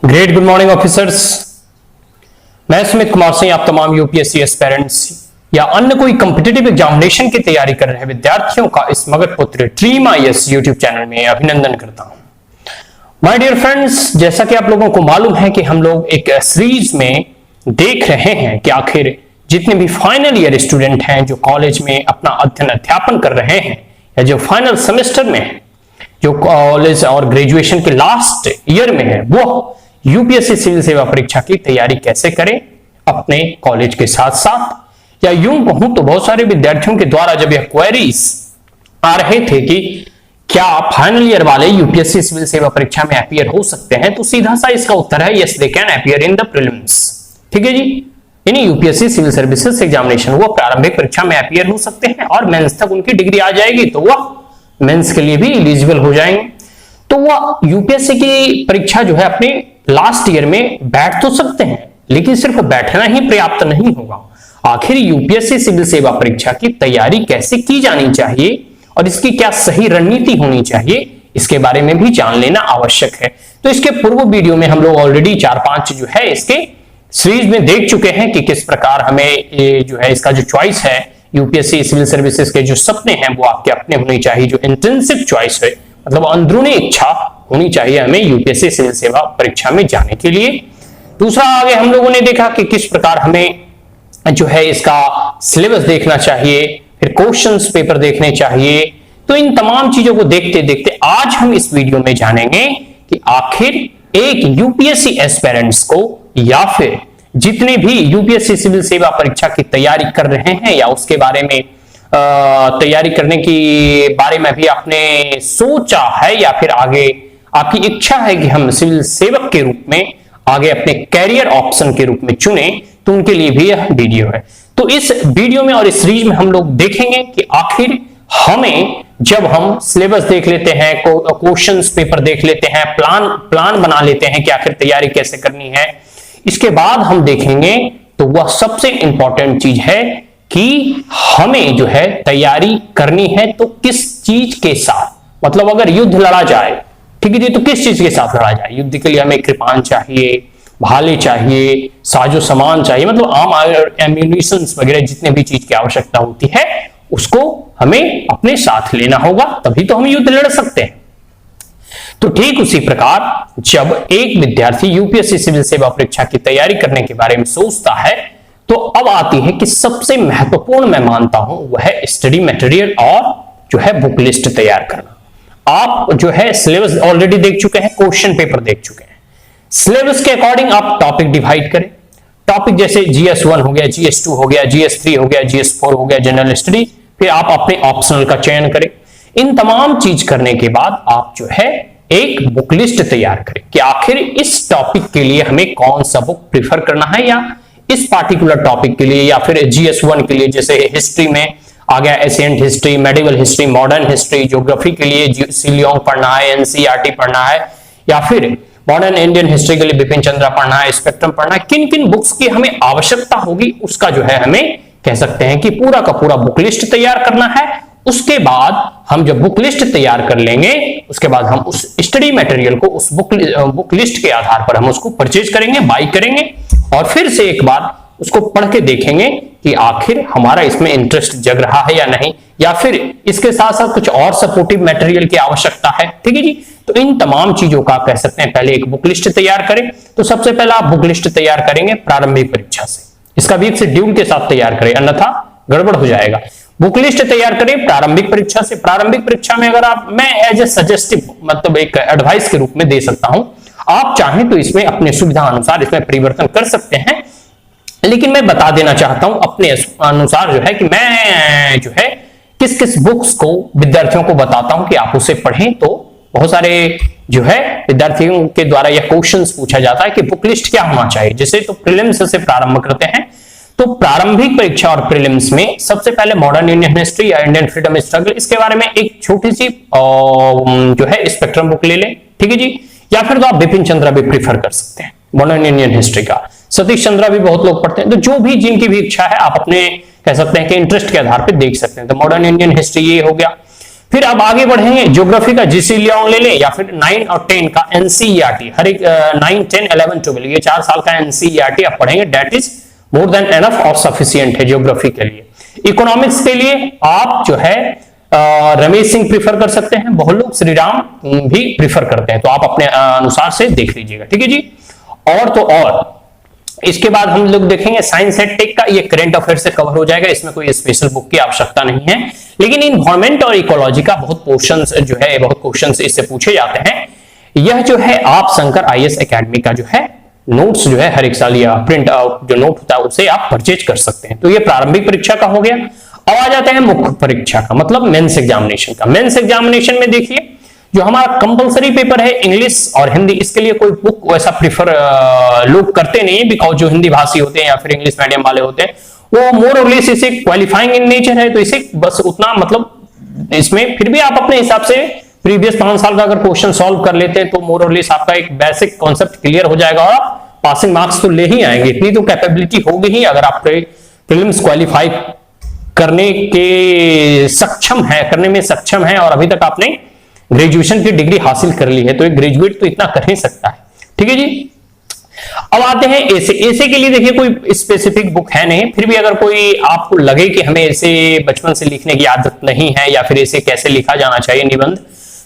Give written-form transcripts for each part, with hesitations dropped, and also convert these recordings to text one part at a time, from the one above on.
Great good morning officers. मैं सुमित कुमार सिंह आप तमाम यूपीएससी एस्पिरेंट्स या अन्य कोई कॉम्पिटिटिव एग्जामिनेशन की तैयारी कर रहे विद्यार्थियों का इस मगध पुत्र ड्रीम आईएएस यूट्यूब चैनल में अभिनंदन करता हूं। माय डियर फ्रेंड्स, जैसा कि आप लोगों को मालूम है कि हम लोग एक सीरीज में देख रहे हैं कि आखिर जितने भी फाइनल ईयर स्टूडेंट हैं जो कॉलेज में अपना अध्ययन अध्यापन कर रहे हैं या जो फाइनल सेमेस्टर में है, जो कॉलेज और ग्रेजुएशन के लास्ट ईयर में है, वो यूपीएससी सिविल सेवा परीक्षा की तैयारी कैसे करें अपने कॉलेज के साथ साथ। या यूं कहूं तो बहुत सारे विद्यार्थियों के द्वारा जब यह क्वेरीज आ रहे थे कि क्या फाइनल ईयर वाले यूपीएससी सिविल सेवा परीक्षा में अपीयर हो सकते हैं, तो सीधा सा इसका उत्तर है yes they can appear in the prelims. ठीक है जी, यानी यूपीएससी सिविल सर्विसेज एग्जामिनेशन वो प्रारंभिक परीक्षा में अपीयर हो सकते हैं और मेंस तक उनकी डिग्री आ जाएगी तो वह मेंस के लिए भी एलिजिबल हो जाएंगे। तो वह यूपीएससी की परीक्षा जो है अपने लास्ट ईयर में बैठ तो सकते हैं, लेकिन सिर्फ बैठना ही पर्याप्त नहीं होगा। आखिर यूपीएससी सिविल सेवा परीक्षा की तैयारी कैसे की जानी चाहिए और इसकी क्या सही रणनीति होनी चाहिए, इसके बारे में भी जान लेना आवश्यक है। तो इसके पूर्व वीडियो में हम लोग ऑलरेडी 4-5 जो है इसके सीरीज में देख चुके हैं कि किस प्रकार हमें ये जो है इसका जो चॉइस है यूपीएससी सिविल सर्विसेज के जो सपने हैं वो आपके अपने होने चाहिए। जो इंट्रिंसिक चॉइस है मतलब अंदरूनी इच्छा होनी चाहिए हमें यूपीएससी सिविल सेवा परीक्षा में जाने के लिए। दूसरा, आगे हम लोगों ने देखा कि किस प्रकार हमें जो है इसका सिलेबस देखना चाहिए, फिर क्वेश्चंस पेपर देखने चाहिए। तो इन तमाम चीजों को देखते देखते आज हम इस वीडियो में जानेंगे कि आखिर एक यूपीएससी एस्पिरेंट्स को या फिर जितने भी यूपीएससी सिविल सेवा परीक्षा की तैयारी कर रहे हैं या उसके बारे में तैयारी करने की बारे में भी आपने सोचा है या फिर आगे आपकी इच्छा है कि हम सिविल सेवक के रूप में आगे अपने कैरियर ऑप्शन के रूप में चुने, तो उनके लिए भी यह वीडियो है। तो इस वीडियो में और इस सीरीज में हम लोग देखेंगे कि आखिर हमें जब हम सिलेबस देख लेते हैं, क्वेश्चंस पेपर देख लेते हैं, प्लान बना लेते हैं कि आखिर तैयारी कैसे करनी है, इसके बाद हम देखेंगे तो वह सबसे इंपॉर्टेंट चीज है कि हमें जो है तैयारी करनी है तो किस चीज के साथ, मतलब अगर युद्ध लड़ा जाए, ठीक है जी, तो किस चीज के साथ लड़ा जाए। युद्ध के लिए हमें कृपान चाहिए, भाले चाहिए, साजो सामान चाहिए, मतलब आम एम्यूनिशन वगैरह जितने भी चीज की आवश्यकता होती है उसको हमें अपने साथ लेना होगा, तभी तो हम युद्ध लड़ सकते हैं। तो ठीक उसी प्रकार जब एक विद्यार्थी यूपीएससी सिविल सेवा परीक्षा की तैयारी करने के बारे में सोचता है तो अब आती है कि सबसे महत्वपूर्ण मैं मानता हूं वह है स्टडी मटेरियल और जो है बुक लिस्ट तैयार करना। आप जो है सिलेबस ऑलरेडी देख चुके हैं, क्वेश्चन पेपर देख चुके हैं, सिलेबस के अकॉर्डिंग आप टॉपिक डिवाइड करें। टॉपिक जैसे GS1 हो गया, GS2 हो गया, GS3 हो गया, GS4 हो गया, जनरल स्टडी, फिर आप अपने ऑप्शनल का चयन करें। इन तमाम चीज करने के बाद आप जो है एक बुक लिस्ट तैयार करें कि आखिर इस टॉपिक के लिए हमें कौन सा बुक प्रिफर करना है, या इस पार्टिकुलर टॉपिक के लिए, या फिर GS1 के लिए जैसे हिस्ट्री में आ गया ancient history, medieval history, modern history, geography के लिए सीलियोंग पढ़ना है, एनसीईआरटी पढ़ना है, या फिर मॉडर्न इंडियन हिस्ट्री के लिए बिपिन चंद्रा पढ़ना है, स्पेक्ट्रम पढ़ना है। किन किन बुक्स की हमें आवश्यकता होगी उसका जो है हमें कह सकते हैं कि पूरा का पूरा बुक लिस्ट तैयार करना है। उसके बाद हम जब बुक लिस्ट तैयार कर लेंगे उसके बाद हम उस स्टडी मटेरियल को उस बुक लिस्ट के आधार पर हम उसको परचेज करेंगे, बाई करेंगे और फिर से एक बार उसको पढ़ के देखेंगे कि आखिर हमारा इसमें इंटरेस्ट जग रहा है या नहीं, या फिर इसके साथ साथ कुछ और सपोर्टिव मटेरियल की आवश्यकता है। ठीक है जी, तो इन तमाम चीजों का कह सकते हैं पहले एक बुक लिस्ट तैयार करें। तो सबसे पहला आप बुक लिस्ट तैयार करेंगे प्रारंभिक परीक्षा से, इसका भी एक शेड्यूल के साथ तैयार करें अन्यथा गड़बड़ हो जाएगा। बुक लिस्ट तैयार करें प्रारंभिक परीक्षा से। प्रारंभिक परीक्षा में अगर आप, मैं एज ए सजेस्टिव मतलब एक एडवाइस के रूप में दे सकता हूं, आप चाहें तो इसमें अपने सुविधा अनुसार इसमें परिवर्तन कर सकते हैं, लेकिन मैं बता देना चाहता हूं अपने अनुसार जो है कि मैं जो है किस किस बुक्स को विद्यार्थियों को बताता हूं कि आप उसे पढ़ें। तो बहुत सारे जो है विद्यार्थियों के द्वारा यह क्वेश्चंस पूछा जाता है कि बुक लिस्ट क्या होना चाहिए, जैसे तो प्रीलिम्स से प्रारंभ करते हैं। तो प्रारंभिक परीक्षा और प्रीलिम्स में सबसे पहले मॉडर्न इंडियन हिस्ट्री या इंडियन फ्रीडम स्ट्रगल, इसके बारे में एक छोटी सी जो है स्पेक्ट्रम बुक ले लें। ठीक है जी, या फिर तो आप बिपिन चंद्रा भी प्रीफर कर सकते हैं मॉडर्न इंडियन हिस्ट्री का। सतीश चंद्रा भी बहुत लोग पढ़ते हैं, तो जो भी जिनकी भी इच्छा है आप अपने कह सकते हैं कि इंटरेस्ट के आधार पर देख सकते हैं। तो मॉडर्न इंडियन हिस्ट्री ये हो गया। फिर अब आगे बढ़ेंगे, ज्योग्राफी का जीसी लियोंग ले लें या फिर 9 और 10 का एनसीईआरटी, हर एक 9, 10, 11, 12 ये 4 साल का एनसीईआरटी आप पढ़ेंगे, that is more than enough और सफिशिएंट है ज्योग्राफी के लिए। इकोनॉमिक्स के लिए आप जो है रमेश सिंह प्रीफर कर सकते हैं, बहुत लोग श्री राम भी प्रीफर करते हैं, तो आप अपने अनुसार से देख लीजिएगा, ठीक है जी। और तो और इसके बाद हम लोग देखेंगे साइंस एंड टेक का, ये करंट अफेयर से कवर हो जाएगा, इसमें कोई स्पेशल बुक की आवश्यकता नहीं है, लेकिन इन्वायरमेंट और इकोलॉजी का बहुत पोर्शंस जो है, बहुत क्वेश्चंस इससे पूछे जाते हैं। यह जो है आप शंकर आईएएस एकेडमी का जो है नोट्स जो है हर एक साल या प्रिंट आउट जो नोट होता है उसे आप परचेज कर सकते हैं। तो ये प्रारंभिक परीक्षा का हो गया। अब आ जाते हैं मुख्य परीक्षा का, मतलब मेंस एग्जामिनेशन का। मेंस एग्जामिनेशन में देखिए जो हमारा कंपलसरी पेपर है इंग्लिश और हिंदी, इसके लिए कोई बुक वैसा प्रीफर लोग करते नहीं है, बिकॉज जो हिंदी भाषी होते हैं या फिर इंग्लिश मीडियम वाले होते हैं वो मोर और लेस इसे क्वालिफाइंग इन नेचर है, तो इसे बस उतना मतलब इसमें फिर भी आप अपने हिसाब से प्रीवियस 5 साल का अगर क्वेश्चन सॉल्व कर लेते हैं तो मोर और लेस आपका एक बेसिक कॉन्सेप्ट क्लियर हो जाएगा और आप पासिंग मार्क्स तो ले ही आएंगे, इतनी तो कैपेबिलिटी होगी ही। अगर आप प्रीलिम्स क्वालिफाई करने में सक्षम है और अभी तक आपने ग्रेजुएशन की डिग्री हासिल कर ली है, तो एक ग्रेजुएट तो इतना कर ही सकता है, ठीक है जी। अब आते हैं ऐसे के लिए देखिए कोई स्पेसिफिक बुक है नहीं, फिर भी अगर कोई आपको लगे कि हमें ऐसे बचपन से लिखने की आदत नहीं है या फिर ऐसे कैसे लिखा जाना चाहिए निबंध,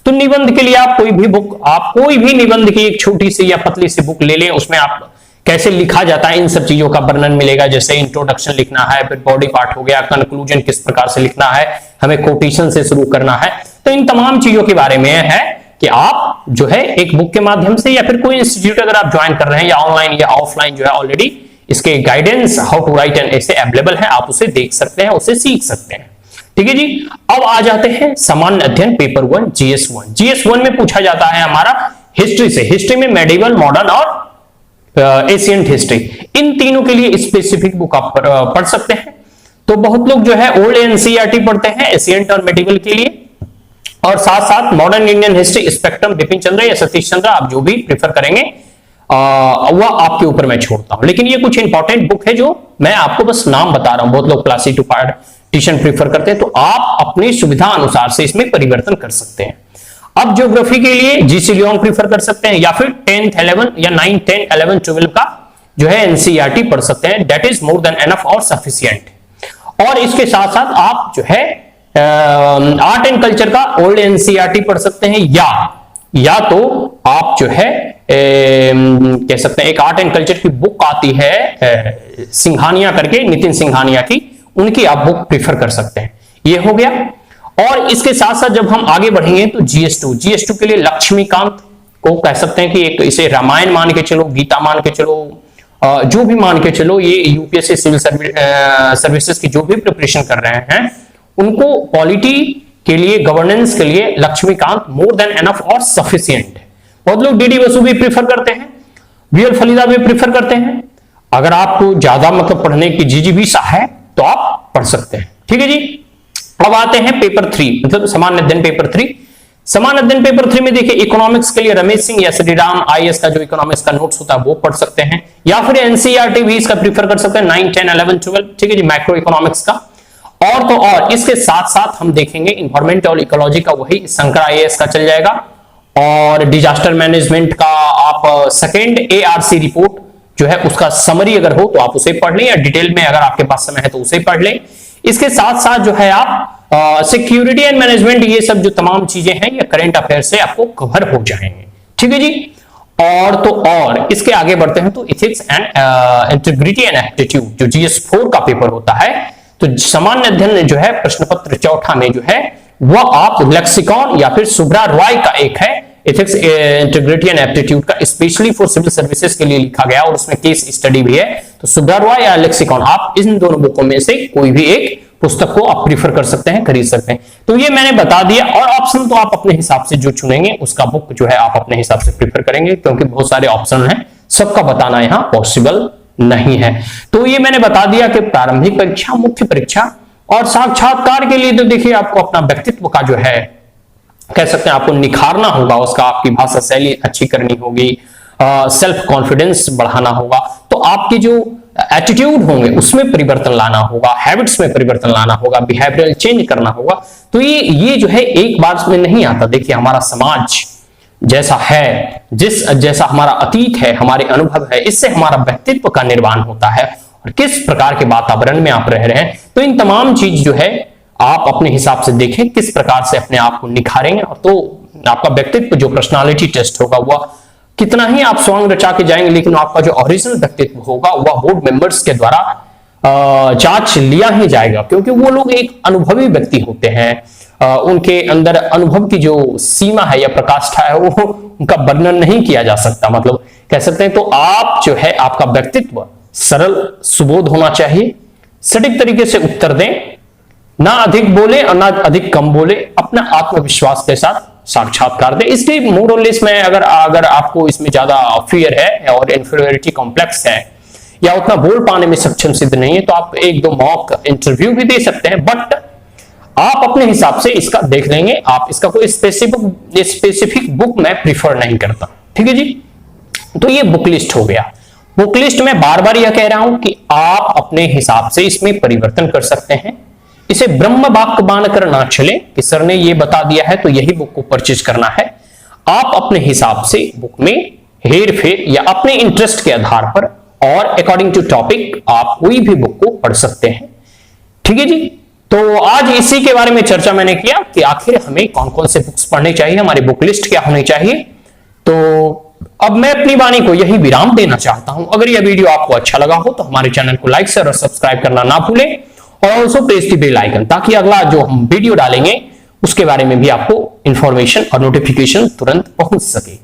तो निबंध के लिए आप कोई भी निबंध की एक छोटी सी या पतली सी बुक ले लें, उसमें आप कैसे लिखा जाता है इन सब चीजों का वर्णन मिलेगा। जैसे इंट्रोडक्शन लिखना है, फिर बॉडी पार्ट हो गया, कंक्लूजन किस प्रकार से लिखना है, हमें कोटेशन से शुरू करना है, तो इन तमाम चीजों के बारे में है कि आप जो है एक बुक के माध्यम से या फिर कोई इंस्टीट्यूट अगर आप ज्वाइन कर रहे हैं या ऑनलाइन या ऑफलाइन जो है ऑलरेडी इसके guidance how to write an essay available है, आप उसे देख सकते हैं, उसे सीख सकते हैं, ठीक है जी। अब आ जाते हैं सामान्य अध्ययन पेपर 1 GS1। GS1 में पूछा जाता है हमारा हिस्ट्री से, हिस्ट्री में मेडिवल, मॉडर्न और एशियंट हिस्ट्री, इन तीनों के लिए स्पेसिफिक बुक आप पढ़ सकते हैं। तो बहुत लोग जो है ओल्ड एनसीईआरटी पढ़ते हैं एशियंट और मेडिवल के लिए, और साथ साथ modern Indian history spectrum Bipin Chandra या सतीश चंद्र, आप जो भी प्रेफर करेंगे वह आपके ऊपर मैं छोड़ता हूं। लेकिन ये कुछ इंपॉर्टेंट बुक है जो मैं आपको बस नाम बता रहा हूं। बहुत लोग क्लासिक टू पार्टीशन प्रेफर करते हैं, तो आप अपनी सुविधा अनुसार से इसमें परिवर्तन कर सकते हैं। अब ज्योग्राफी के लिए जीसी लियोंग प्रीफर कर सकते हैं या फिर 10th 11 या 9, 10, 11, 12 का जो है एनसीईआरटी पढ़ सकते हैं, that is more than enough और सफिशिएंट। और इसके साथ साथ आप जो है आर्ट एंड कल्चर का ओल्ड एनसीईआरटी पढ़ सकते हैं, या तो आप जो है कह सकते हैं एक आर्ट एंड कल्चर की बुक आती है सिंघानिया करके, नितिन सिंघानिया की, उनकी आप बुक प्रीफर कर सकते हैं। ये हो गया। और इसके साथ साथ जब हम आगे बढ़ेंगे तो GS2 के लिए लक्ष्मीकांत को कह सकते हैं कि एक इसे रामायण मान के चलो, गीता मान के चलो, जो भी मान के चलो, ये यूपीएससी सिविल सर्विसेज की जो भी प्रिपरेशन कर रहे हैं उनको पॉलिटी के लिए, गवर्नेंस के लिए लक्ष्मीकांत मोर देन एनफ और सफिशिएंट है। बहुत लोग डीडी बसु भी प्रीफर करते हैं, बीएल फरीदा भी प्रीफर करते हैं। अगर आपको ज्यादा मतलब पढ़ने की जिजीविषा है तो आप पढ़ सकते हैं, ठीक है जी। अब आते हैं पेपर 3, मतलब सामान्य अध्ययन पेपर 3। सामान्य अध्ययन पेपर 3 में देखिए इकोनॉमिक्स के लिए रमेश सिंह या श्री राम आईएएस का जो इकोनॉमिक्स का नोट्स होता है वो पढ़ सकते हैं, या फिर एनसीईआरटी भी इसका प्रीफर कर सकते हैं 9, 10, 11, 12, ठीक है जी, मैक्रो इकोनॉमिक्स का। और तो और इसके साथ साथ हम देखेंगे इन्वायरमेंट और इकोलॉजी का वही शंकर आईएएस का चल जाएगा, और डिजास्टर मैनेजमेंट का आप सेकेंड ARC रिपोर्ट जो है उसका समरी अगर हो तो आप उसे पढ़ लें, या डिटेल में अगर आपके पास समय है तो उसे पढ़ लें। इसके साथ साथ जो है आप सिक्योरिटी एंड मैनेजमेंट, ये सब जो तमाम चीजें हैं ये करंट अफेयर से आपको कवर हो जाएंगे, ठीक है जी। और तो और इसके आगे बढ़ते हैं तो ethics and integrity and aptitude जो GS4 का पेपर होता है, तो सामान्य अध्ययन जो है प्रश्न पत्र 4 में जो है वह आप लेक्सिकॉन या फिर सुब्रा रॉय का एक है इथिक्स, इंटीग्रिटी एंड एप्टीट्यूड का, स्पेशली फॉर सिविल सर्विसेज के लिए लिखा गया और उसमें केस स्टडी भी है। तो सुब्रा रॉय या लेक्सिकॉन, आप इन दोनों बुकों में से कोई भी एक पुस्तक को आप प्रीफर कर सकते हैं, खरीद सकते हैं। तो ये मैंने बता दिया, और ऑप्शन तो आप अपने हिसाब से जो चुनेंगे उसका बुक जो है आप अपने हिसाब से प्रीफर करेंगे, क्योंकि बहुत सारे ऑप्शन हैं, सबका बताना यहाँ पॉसिबल नहीं है। तो ये मैंने बता दिया कि प्रारंभिक परीक्षा, मुख्य परीक्षा और साक्षात्कार के लिए तो देखिए आपको अपना व्यक्तित्व का जो है कह सकते हैं आपको निखारना होगा, उसका आपकी भाषा शैली अच्छी करनी होगी, सेल्फ कॉन्फिडेंस बढ़ाना होगा। तो आपकी जो एटीट्यूड होंगे उसमें परिवर्तन लाना होगा, हैबिट्स में परिवर्तन लाना होगा, बिहेवियरल चेंज करना होगा। तो ये जो है एक बार में नहीं आता। देखिए हमारा समाज जैसा है, जैसा हमारा अतीत है, हमारे अनुभव है, इससे हमारा व्यक्तित्व का निर्माण होता है और किस प्रकार के वातावरण में आप रह रहे हैं। तो इन तमाम चीज जो है आप अपने हिसाब से देखें किस प्रकार से अपने आप को निखारेंगे, और तो आपका व्यक्तित्व जो पर्सनालिटी टेस्ट होगा वह कितना ही आप सॉन्ग रचा के जाएंगे, लेकिन आपका जो ओरिजिनल व्यक्तित्व होगा वह बोर्ड मेंबर्स के द्वारा जांच लिया ही जाएगा, क्योंकि वो लोग एक अनुभवी व्यक्ति होते हैं। उनके अंदर अनुभव की जो सीमा है या प्रकाष्ठा है वो उनका वर्णन नहीं किया जा सकता, मतलब कह सकते हैं। तो आप जो है आपका व्यक्तित्व सरल सुबोध होना चाहिए, सटीक तरीके से उत्तर दें, ना अधिक बोले और ना अधिक कम बोले, अपना आत्मविश्वास के साथ साक्षात्कार दे। इसलिए मोरलेस में अगर आपको इसमें ज्यादा फियर है और इंफीरियरिटी कॉम्प्लेक्स है या उतना बोल पाने में सक्षम सिद्ध नहीं है, तो आप एक दो मॉक इंटरव्यू भी दे सकते हैं, बट आप अपने हिसाब से इसका देख लेंगे। आप इसका कोई स्पेसिफिक बुक मैं प्रीफर नहीं करता, ठीक है जी। तो ये बुक लिस्ट हो गया। बुक लिस्ट में बार बार यह कह रहा हूं कि आप अपने हिसाब से इसमें परिवर्तन कर सकते हैं। इसे ब्रह्म वाक्य मानकर ना चले कि सर ने ये बता दिया है तो यही बुक को परचेज करना है। आप अपने हिसाब से बुक में हेर फेर या अपने इंटरेस्ट के आधार पर और अकॉर्डिंग टू टॉपिक आप कोई भी बुक को पढ़ सकते हैं, ठीक है जी। तो आज इसी के बारे में चर्चा मैंने किया कि आखिर हमें कौन कौन से बुक्स पढ़ने चाहिए, हमारी बुक लिस्ट क्या होनी चाहिए। तो अब मैं अपनी वाणी को यही विराम देना चाहता हूं। अगर यह वीडियो आपको अच्छा लगा हो तो हमारे चैनल को लाइक शेयर और सब्सक्राइब करना ना भूलें, और also press the bell icon, ताकि अगला जो हम वीडियो डालेंगे उसके बारे में भी आपको इंफॉर्मेशन और नोटिफिकेशन तुरंत पहुंच सके।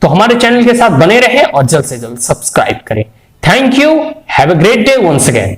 तो हमारे चैनल के साथ बने रहें और जल्द से जल्द सब्सक्राइब करें। Thank you, have a great day once again.